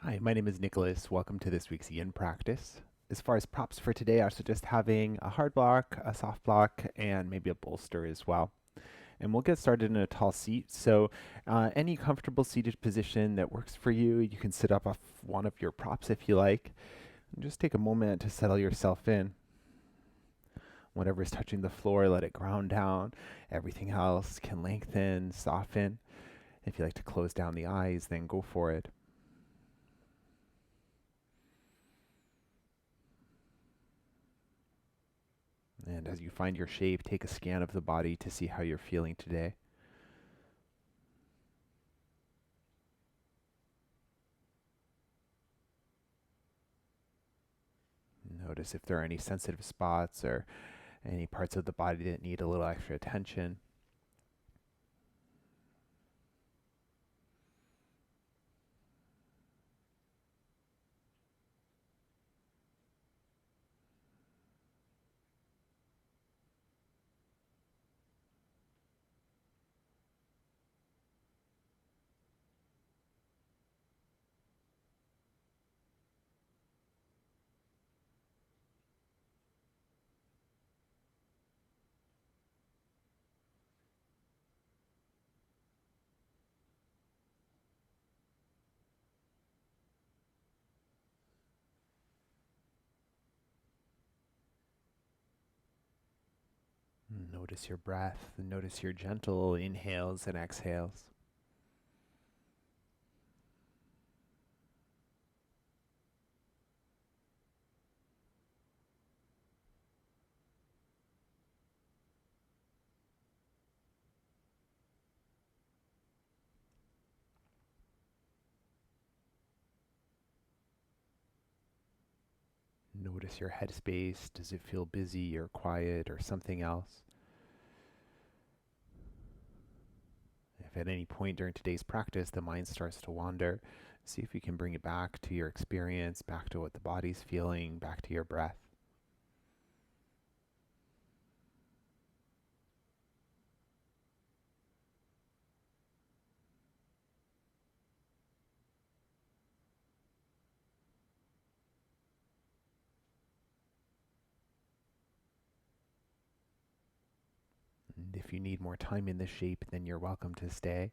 Hi, my name is Nicholas. Welcome to this week's Yin practice. As far as props for today, I suggest having a hard block, a soft block, and maybe a bolster as well. And we'll get started in a tall seat. So, any comfortable seated position that works for you, you can sit up off one of your props if you like. And just take a moment to settle yourself in. Whatever is touching the floor, let it ground down. Everything else can lengthen, soften. If you like to close down the eyes, then go for it. And as you find your shape, take a scan of the body to see how you're feeling today. Notice if there are any sensitive spots or any parts of the body that need a little extra attention. Notice your breath, notice your gentle inhales and exhales. Notice your headspace. Does it feel busy or quiet or something else? If at any point during today's practice the mind starts to wander, see if you can bring it back to your experience, back to what the body's feeling, back to your breath. And if you need more time in this shape, then you're welcome to stay.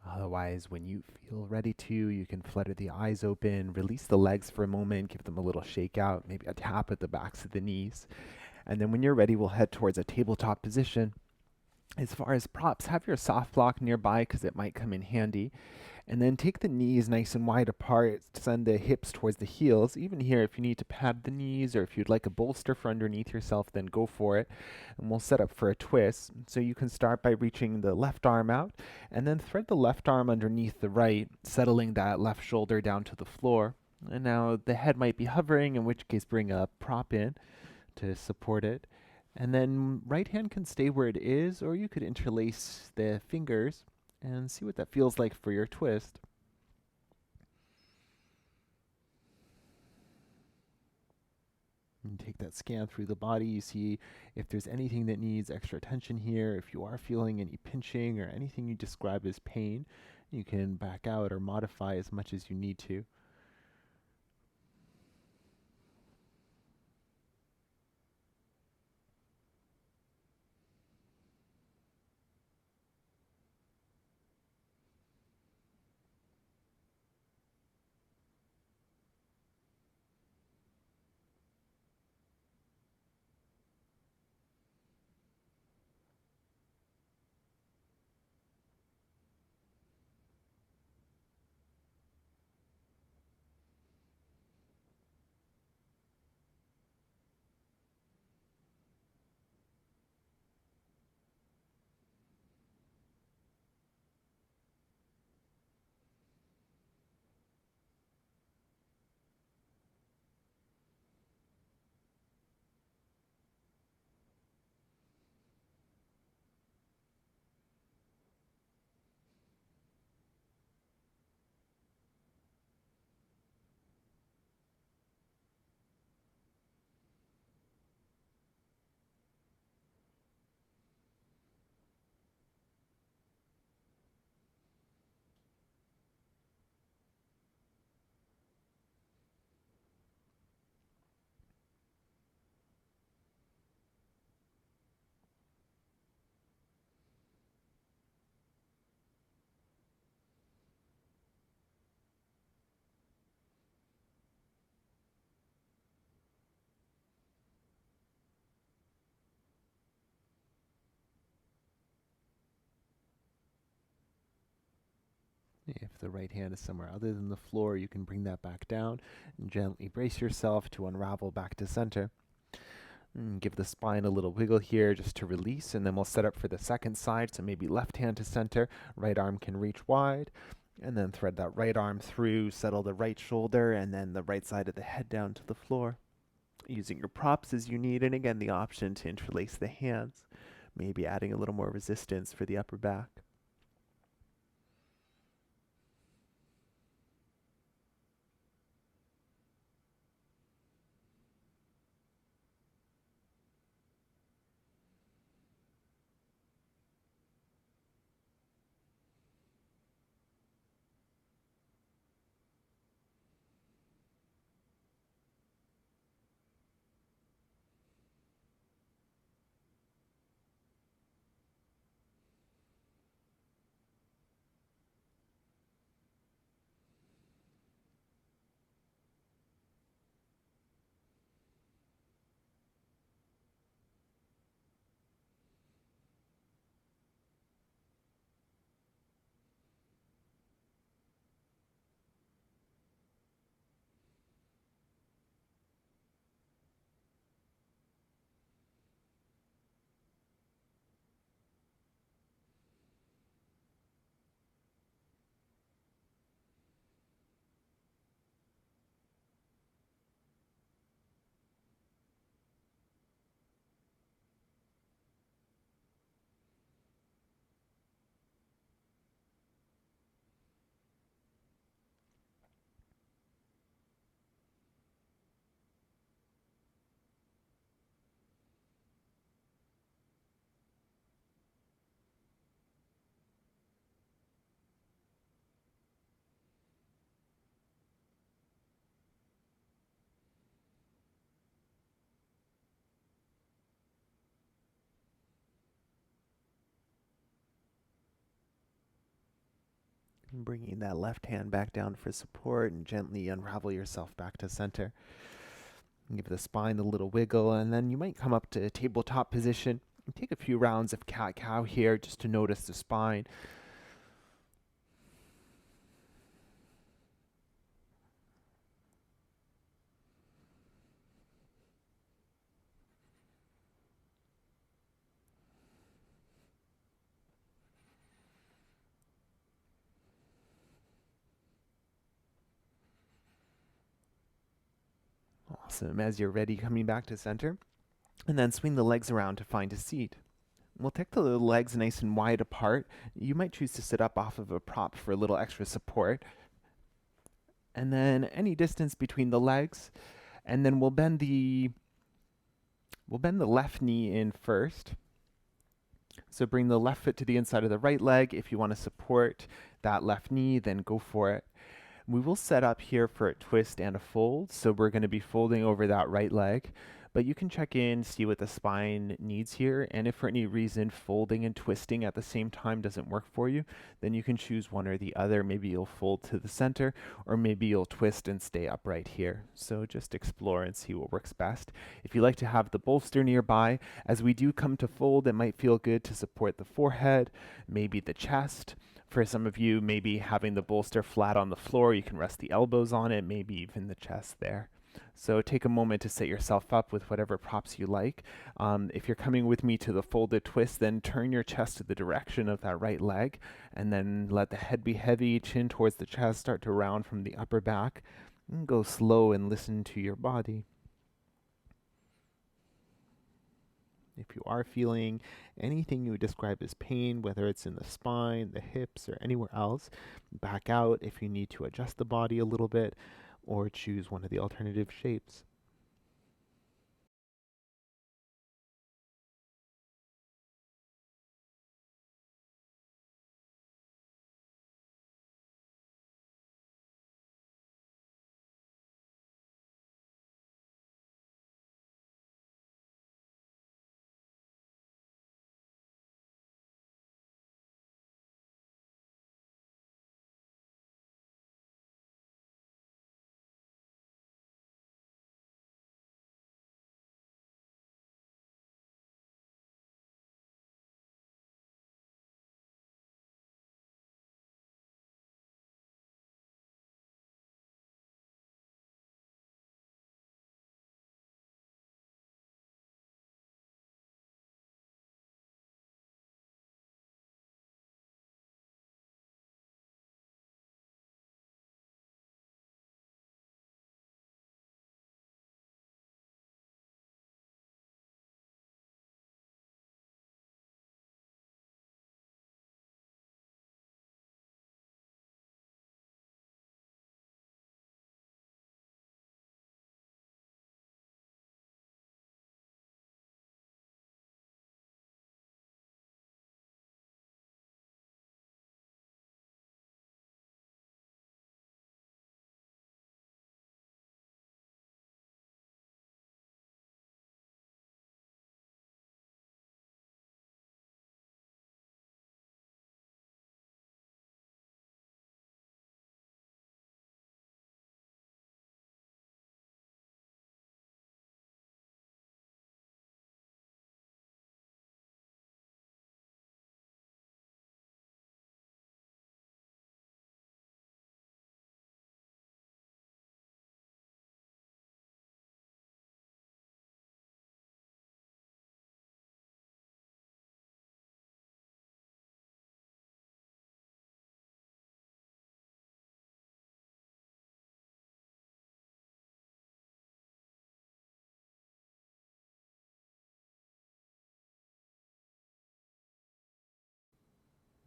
Otherwise, when you feel ready to, you can flutter the eyes open, release the legs for a moment, give them a little shake out, maybe a tap at the backs of the knees. And then when you're ready, we'll head towards a tabletop position. As far as props, have your soft block nearby because it might come in handy. And then take the knees nice and wide apart, send the hips towards the heels. Even here, if you need to pad the knees or if you'd like a bolster for underneath yourself, then go for it. And we'll set up for a twist. So you can start by reaching the left arm out and then thread the left arm underneath the right, settling that left shoulder down to the floor. And now the head might be hovering, in which case bring a prop in to support it. And then right hand can stay where it is, or you could interlace the fingers and see what that feels like for your twist. And take that scan through the body. You see if there's anything that needs extra attention here, if you are feeling any pinching or anything you describe as pain, you can back out or modify as much as you need to. If the right hand is somewhere other than the floor, you can bring that back down and gently brace yourself to unravel back to center. Give the spine a little wiggle here just to release, and then we'll set up for the second side. So maybe left hand to center, right arm can reach wide, and then thread that right arm through, settle the right shoulder, and then the right side of the head down to the floor. Using your props as you need, and again, the option to interlace the hands, maybe adding a little more resistance for the upper back. Bringing that left hand back down for support and gently unravel yourself back to center. Give the spine a little wiggle, and then you might come up to tabletop position. Take a few rounds of cat-cow here just to notice the spine. Awesome. As you're ready, coming back to center, and then swing the legs around to find a seat. We'll take the legs nice and wide apart. You might choose to sit up off of a prop for a little extra support. And then any distance between the legs. And then we'll bend the left knee in first. So bring the left foot to the inside of the right leg. If you want to support that left knee, then go for it. We will set up here for a twist and a fold. So we're going to be folding over that right leg. But you can check in, see what the spine needs here, and if for any reason folding and twisting at the same time doesn't work for you, then you can choose one or the other. Maybe you'll fold to the center, or maybe you'll twist and stay upright here. So just explore and see what works best. If you like to have the bolster nearby, as we do come to fold, it might feel good to support the forehead, maybe the chest. For some of you, maybe having the bolster flat on the floor, you can rest the elbows on it, maybe even the chest there. So take a moment to set yourself up with whatever props you like. If you're coming with me to the folded twist, then turn your chest to the direction of that right leg, and then let the head be heavy, chin towards the chest, start to round from the upper back. And go slow and listen to your body. If you are feeling anything you would describe as pain, whether it's in the spine, the hips, or anywhere else, back out if you need to adjust the body a little bit, or choose one of the alternative shapes.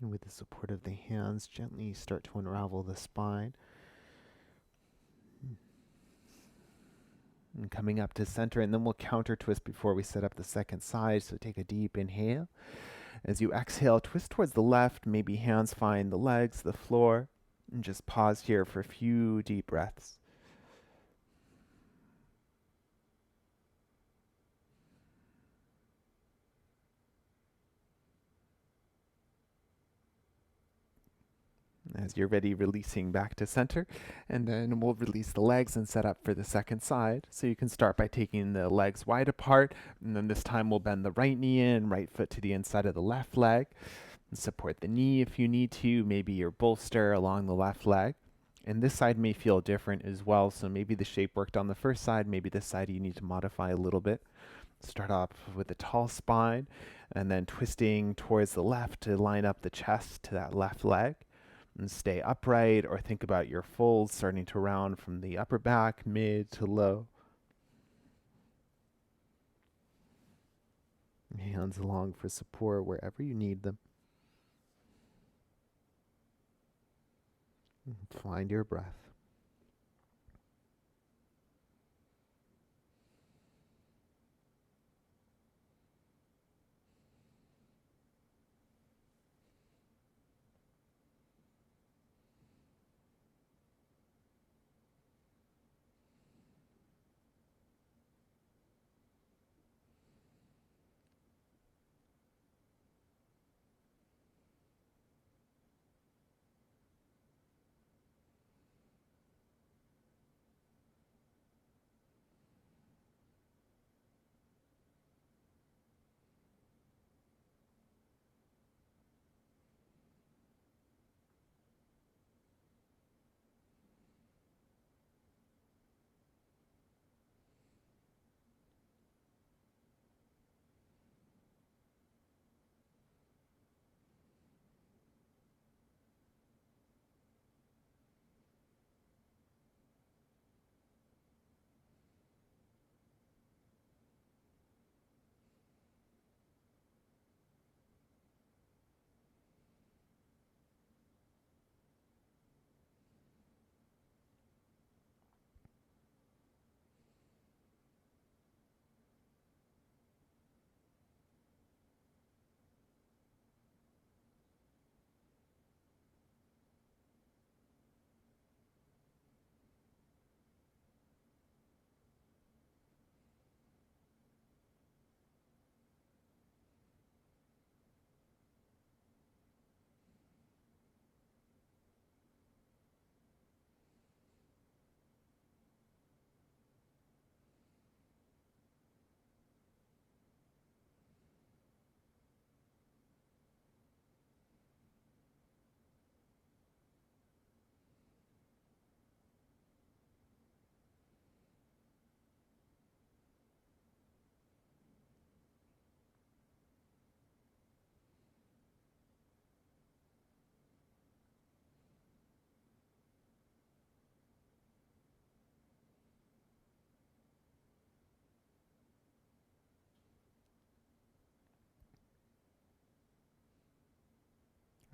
And with the support of the hands, gently start to unravel the spine. And coming up to center, and then we'll counter twist before we set up the second side. So take a deep inhale. As you exhale, twist towards the left. Maybe hands find the legs, the floor. And just pause here for a few deep breaths. As you're ready, releasing back to center, and then we'll release the legs and set up for the second side. So you can start by taking the legs wide apart, and then this time we'll bend the right knee in, right foot to the inside of the left leg, and support the knee if you need to, maybe your bolster along the left leg. And this side may feel different as well, so maybe the shape worked on the first side, maybe this side you need to modify a little bit. Start off with a tall spine, and then twisting towards the left to line up the chest to that left leg. And stay upright, or think about your folds starting to round from the upper back, mid to low. Hands along for support wherever you need them. Find your breath.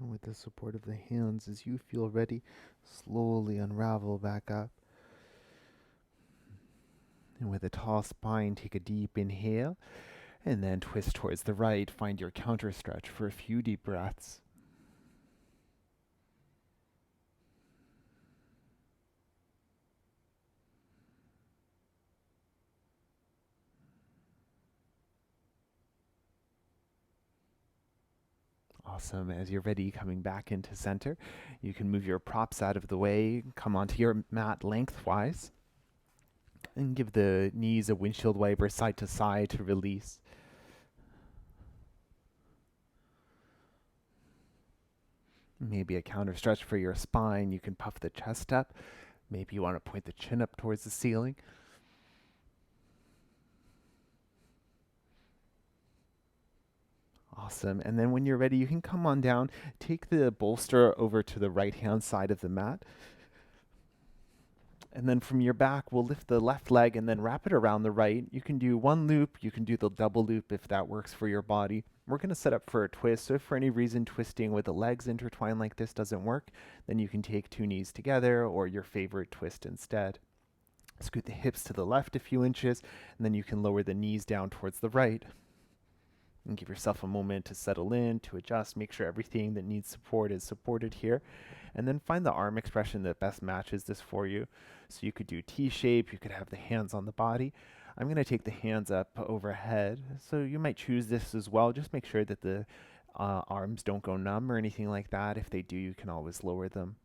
And with the support of the hands, as you feel ready, slowly unravel back up. And with a tall spine, take a deep inhale, and then twist towards the right. Find your counter stretch for a few deep breaths. Awesome. As you're ready, coming back into center, you can move your props out of the way, come onto your mat lengthwise, and give the knees a windshield wiper side to side to release. Maybe a counter stretch for your spine. You can puff the chest up. Maybe you want to point the chin up towards the ceiling. Awesome. And then when you're ready, you can come on down, take the bolster over to the right-hand side of the mat. And then from your back, we'll lift the left leg and then wrap it around the right. You can do one loop. You can do the double loop if that works for your body. We're going to set up for a twist, so if for any reason twisting with the legs intertwined like this doesn't work, then you can take two knees together or your favorite twist instead. Scoot the hips to the left a few inches, and then you can lower the knees down towards the right. And give yourself a moment to settle in, to adjust, make sure everything that needs support is supported here. And then find the arm expression that best matches this for you. So you could do T-shape, you could have the hands on the body. I'm going to take the hands up overhead, so you might choose this as well. Just make sure that the arms don't go numb or anything like that. If they do, you can always lower them.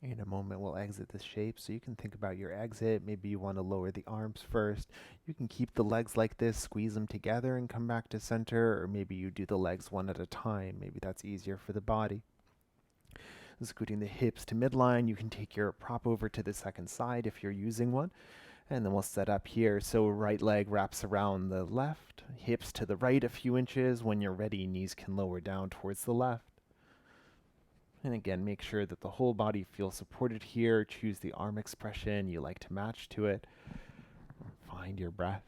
In a moment, we'll exit this shape, so you can think about your exit. Maybe you want to lower the arms first. You can keep the legs like this, squeeze them together and come back to center, or maybe you do the legs one at a time. Maybe that's easier for the body. Scooting the hips to midline, you can take your prop over to the second side if you're using one. And then we'll set up here. So right leg wraps around the left, hips to the right a few inches. When you're ready, knees can lower down towards the left. And again, make sure that the whole body feels supported here. Choose the arm expression you like to match to it. Find your breath.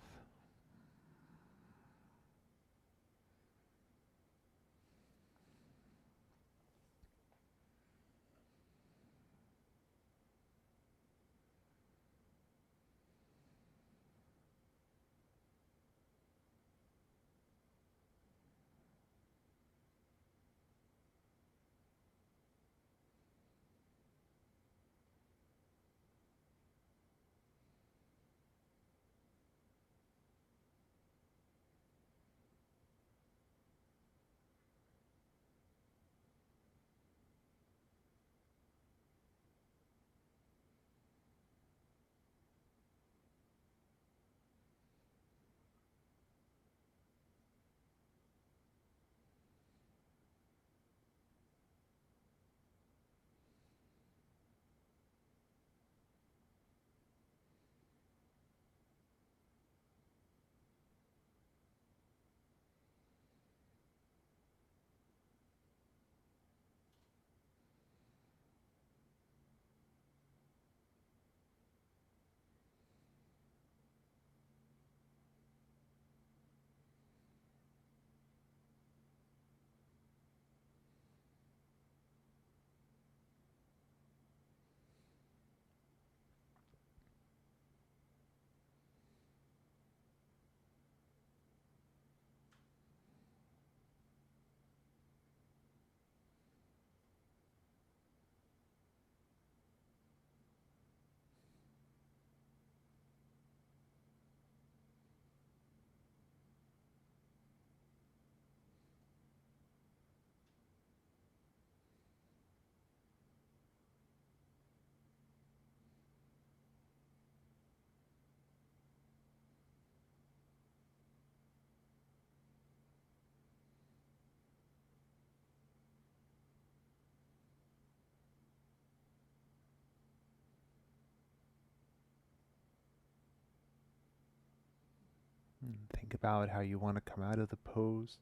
Think about how you want to come out of the pose.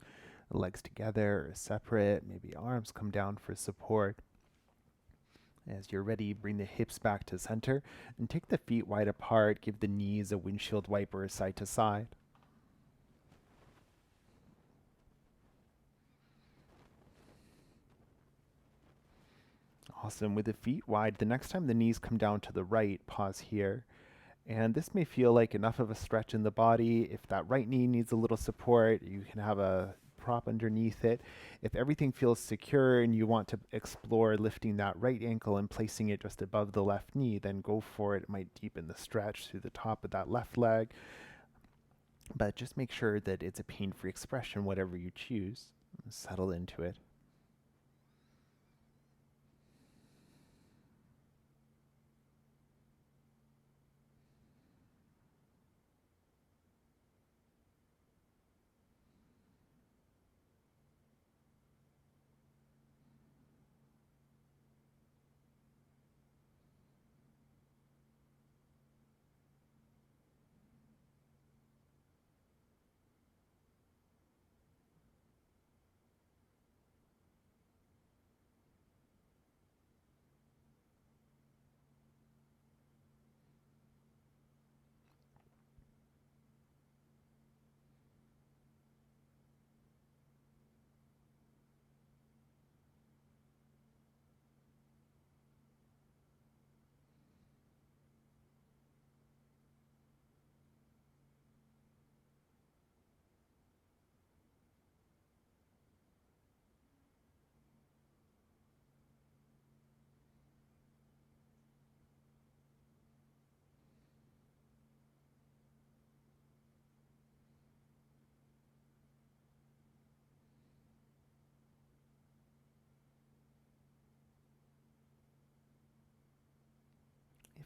The legs together or separate, maybe arms come down for support. As you're ready, bring the hips back to center and take the feet wide apart. Give the knees a windshield wiper side to side. Awesome. With the feet wide, the next time the knees come down to the right, pause here. And this may feel like enough of a stretch in the body. If that right knee needs a little support, you can have a prop underneath it. If everything feels secure and you want to explore lifting that right ankle and placing it just above the left knee, then go for it. It might deepen the stretch through the top of that left leg. But just make sure that it's a pain-free expression, whatever you choose. Settle into it.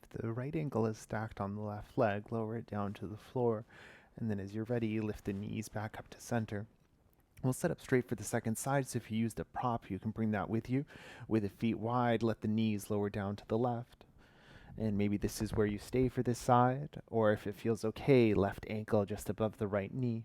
If the right ankle is stacked on the left leg, lower it down to the floor. And then as you're ready, lift the knees back up to center. We'll set up straight for the second side, so if you used a prop, you can bring that with you. With the feet wide, let the knees lower down to the left. And maybe this is where you stay for this side, or if it feels okay, left ankle just above the right knee.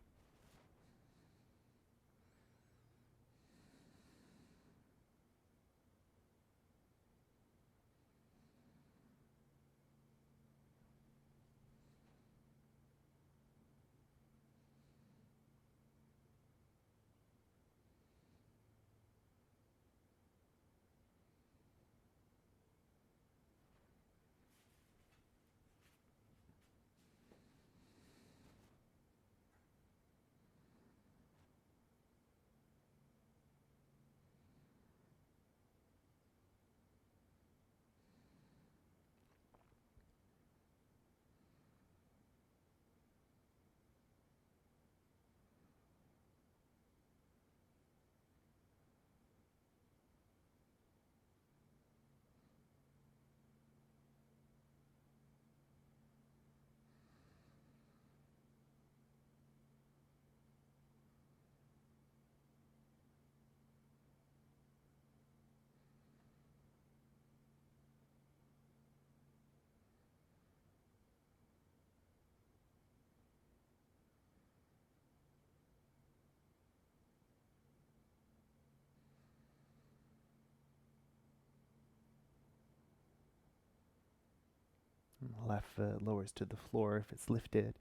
Left foot lowers to the floor if it's lifted.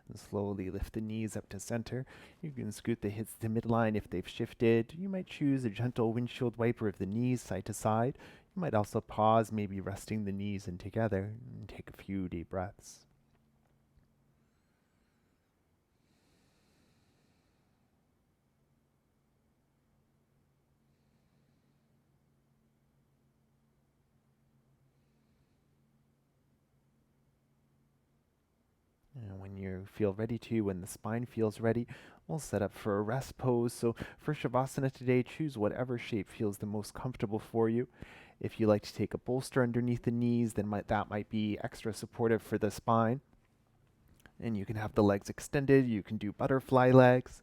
And slowly lift the knees up to center. You can scoot the hips to midline if they've shifted. You might choose a gentle windshield wiper of the knees side to side. You might also pause, maybe resting the knees in together, and take a few deep breaths. And when you feel ready to, when the spine feels ready, we'll set up for a rest pose. So for Shavasana today, choose whatever shape feels the most comfortable for you. If you like to take a bolster underneath the knees, then that might be extra supportive for the spine. And you can have the legs extended. You can do butterfly legs.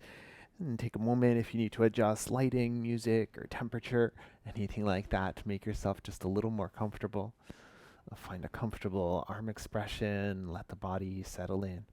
And take a moment if you need to adjust lighting, music, or temperature, anything like that to make yourself just a little more comfortable. Find a comfortable arm expression, let the body settle in.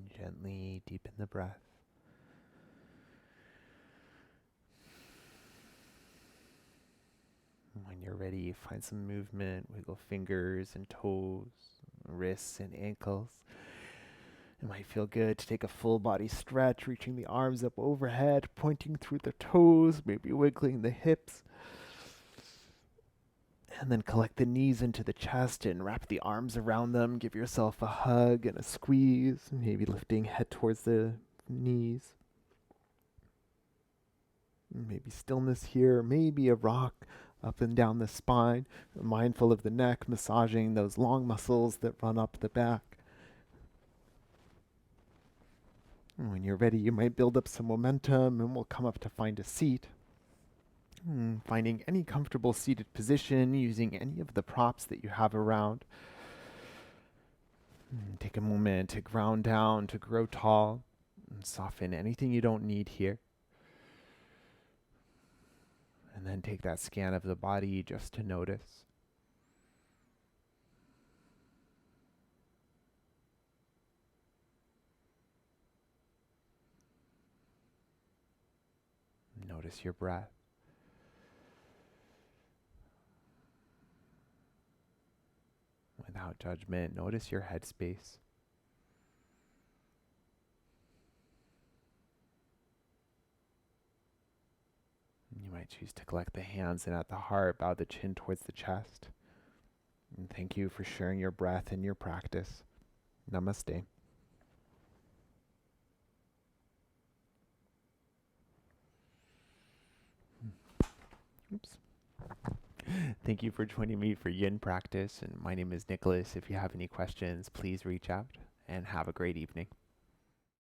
Gently deepen the breath. When you're ready, find some movement. Wiggle fingers and toes, wrists and ankles. It might feel good to take a full body stretch, reaching the arms up overhead, pointing through the toes, maybe wiggling the hips. And then collect the knees into the chest and wrap the arms around them. Give yourself a hug and a squeeze, maybe lifting head towards the knees. Maybe stillness here, maybe a rock up and down the spine, mindful of the neck, massaging those long muscles that run up the back. And when you're ready, you might build up some momentum and we'll come up to find a seat. Finding any comfortable seated position, using any of the props that you have around. Take a moment to ground down, to grow tall, and soften anything you don't need here. And then take that scan of the body just to notice. Notice your breath. Without judgment, notice your headspace. You might choose to collect the hands and at the heart, bow the chin towards the chest. And thank you for sharing your breath and your practice. Namaste. Oops. Thank you for joining me for Yin practice. And my name is Nicholas. If you have any questions, please reach out and have a great evening.